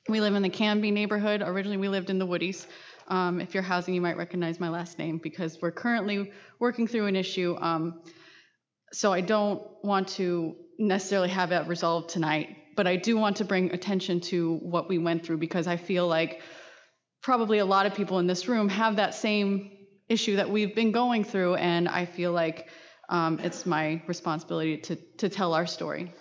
We live in the Campbell neighborhood. Originally, we lived in the Woodies. If you're housing, you might recognize my last name because we're currently working through an issue. So I don't want to necessarily have that resolved tonight, but I do want to bring attention to what we went through because I feel like probably a lot of people in this room have that same issue that we've been going through, and I feel like it's my responsibility to tell our story.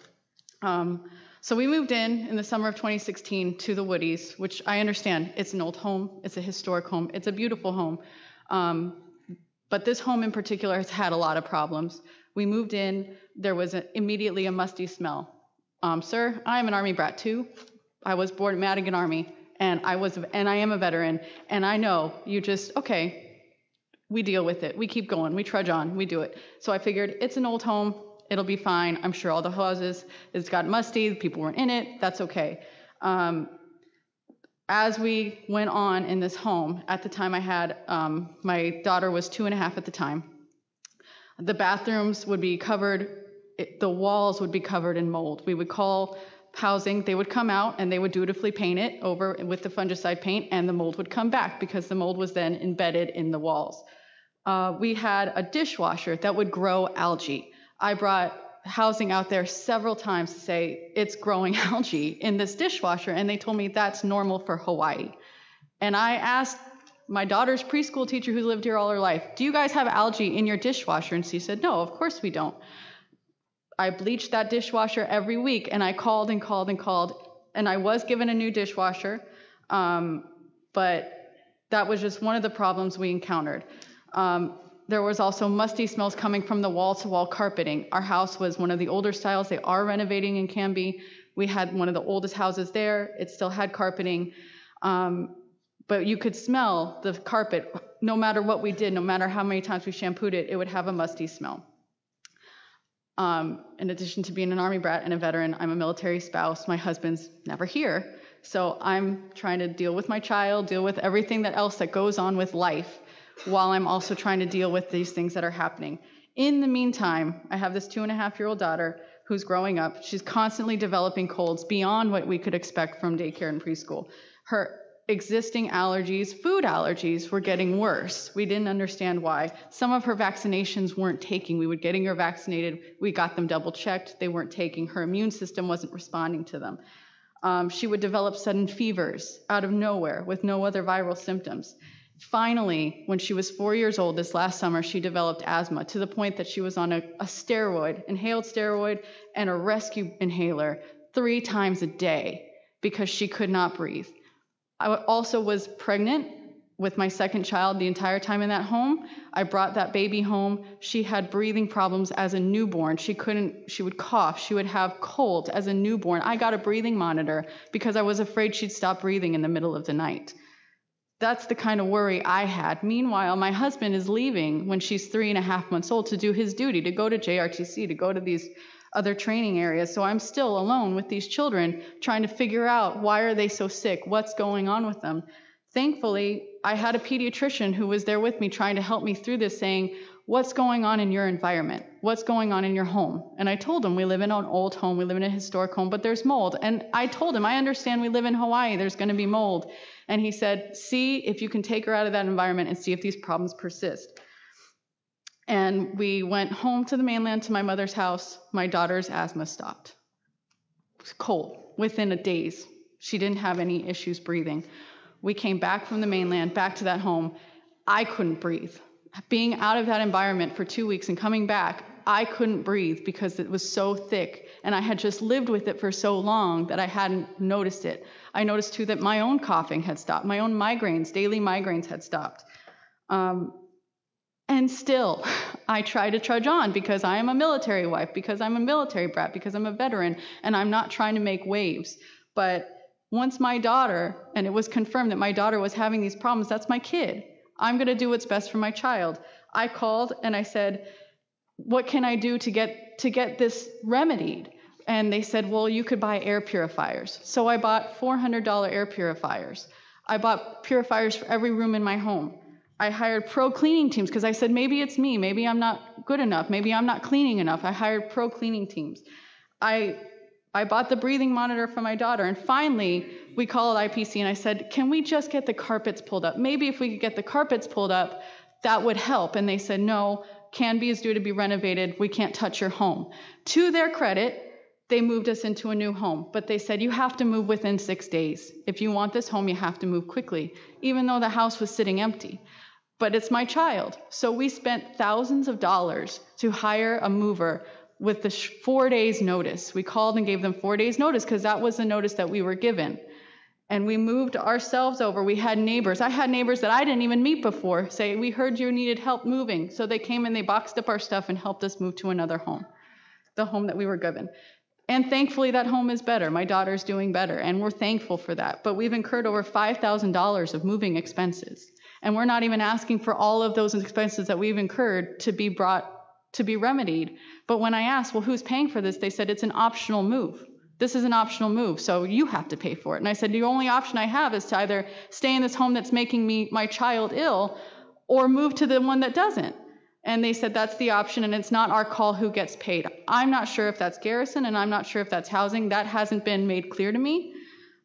So we moved in the summer of 2016 to the Woodies, which I understand it's an old home, it's a historic home, it's a beautiful home, but this home in particular has had a lot of problems. We moved in, there was immediately a musty smell. Sir, I am an Army brat too. I was born at Madigan Army, and I am a veteran, and I know you just, okay, we deal with it, we keep going, we trudge on, we do it. So I figured it's an old home, it'll be fine. I'm sure all the houses, it's got musty, people weren't in it, that's okay. As we went on in this home, at the time I had, my daughter was 2.5 at the time. The bathrooms would be covered, the walls would be covered in mold. We would call housing, they would come out and they would dutifully paint it over with the fungicide paint, and the mold would come back because the mold was then embedded in the walls. We had a dishwasher that would grow algae. I brought housing out there several times to say, it's growing algae in this dishwasher, and they told me that's normal for Hawaii. And I asked my daughter's preschool teacher who lived here all her life, do you guys have algae in your dishwasher? And she said, no, of course we don't. I bleached that dishwasher every week, and I called and called and called, and I was given a new dishwasher, but that was just one of the problems we encountered. There was also musty smells coming from the wall-to-wall carpeting. Our house was one of the older styles. They are renovating in Canby. We had one of the oldest houses there. It still had carpeting. But you could smell the carpet. No matter what we did, no matter how many times we shampooed it, it would have a musty smell. In addition to being an Army brat and a veteran, I'm a military spouse. My husband's never here. So I'm trying to deal with my child, deal with everything else that goes on with life, while I'm also trying to deal with these things that are happening. In the meantime, I have this 2.5-year-old daughter who's growing up. She's constantly developing colds beyond what we could expect from daycare and preschool. Her existing allergies, food allergies, were getting worse. We didn't understand why. Some of her vaccinations weren't taking. We were getting her vaccinated. We got them double checked. They weren't taking. Her immune system wasn't responding to them. She would develop sudden fevers out of nowhere with no other viral symptoms. Finally, when she was 4 years old this last summer, she developed asthma to the point that she was on a steroid, inhaled steroid, and a rescue inhaler 3 times a day because she could not breathe. I also was pregnant with my second child the entire time in that home. I brought that baby home. She had breathing problems as a newborn. She would cough. She would have colds as a newborn. I got a breathing monitor because I was afraid she'd stop breathing in the middle of the night. That's the kind of worry I had. Meanwhile, my husband is leaving when she's 3.5 months old to do his duty, to go to JRTC, to go to these other training areas. So I'm still alone with these children trying to figure out why are they so sick, what's going on with them. Thankfully, I had a pediatrician who was there with me trying to help me through this, saying, what's going on in your environment? What's going on in your home? And I told him, we live in an old home, we live in a historic home, but there's mold. And I told him, I understand we live in Hawaii, there's going to be mold. And he said, see if you can take her out of that environment and see if these problems persist. And we went home to the mainland to my mother's house. My daughter's asthma stopped. It was cold within a days. She didn't have any issues breathing. We came back from the mainland, back to that home. I couldn't breathe. Being out of that environment for 2 weeks and coming back, I couldn't breathe because it was so thick, and I had just lived with it for so long that I hadn't noticed it. I noticed too that my own coughing had stopped, my own migraines, daily migraines had stopped. And still, I try to trudge on because I am a military wife, because I'm a military brat, because I'm a veteran, and I'm not trying to make waves. But once my daughter, and it was confirmed that my daughter was having these problems, that's my kid. I'm going to do what's best for my child. I called and I said, what can I do to get this remedied? And they said, well, you could buy air purifiers. So I bought $400 air purifiers. I bought purifiers for every room in my home. I hired pro cleaning teams because I said, maybe it's me. Maybe I'm not good enough. Maybe I'm not cleaning enough. I hired pro cleaning teams. I bought the breathing monitor for my daughter. And finally, we called IPC and I said, can we just get the carpets pulled up? Maybe if we could get the carpets pulled up, that would help. And they said, no, Canby is due to be renovated. We can't touch your home. To their credit, they moved us into a new home. But they said, you have to move within 6 days. If you want this home, you have to move quickly, even though the house was sitting empty. But it's my child. So we spent thousands of dollars to hire a mover with the 4 days notice. We called and gave them 4 days notice because that was the notice that we were given. And we moved ourselves over. We had neighbors. I had neighbors that I didn't even meet before say, we heard you needed help moving. So they came and they boxed up our stuff and helped us move to another home, the home that we were given. And thankfully that home is better. My daughter's doing better and we're thankful for that. But we've incurred over $5,000 of moving expenses. And we're not even asking for all of those expenses that we've incurred to be remedied. But when I asked, well, who's paying for this? They said, it's an optional move. This is an optional move, so you have to pay for it. And I said, the only option I have is to either stay in this home that's making my child ill or move to the one that doesn't. And they said, that's the option, and it's not our call who gets paid. I'm not sure if that's Garrison, and I'm not sure if that's housing. That hasn't been made clear to me.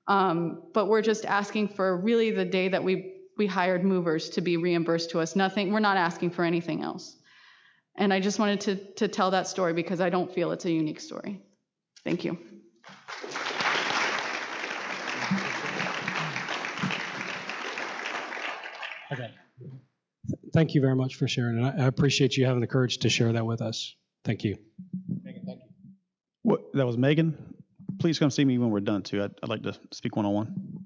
But we're just asking for really the day that we hired movers to be reimbursed to us. Nothing. We're not asking for anything else. And I just wanted to tell that story because I don't feel it's a unique story. Thank you. Okay. Thank you very much for sharing, and I appreciate you having the courage to share that with us. Thank you. Megan, thank you. That was Megan. Please come see me when we're done, too. I'd like to speak one-on-one.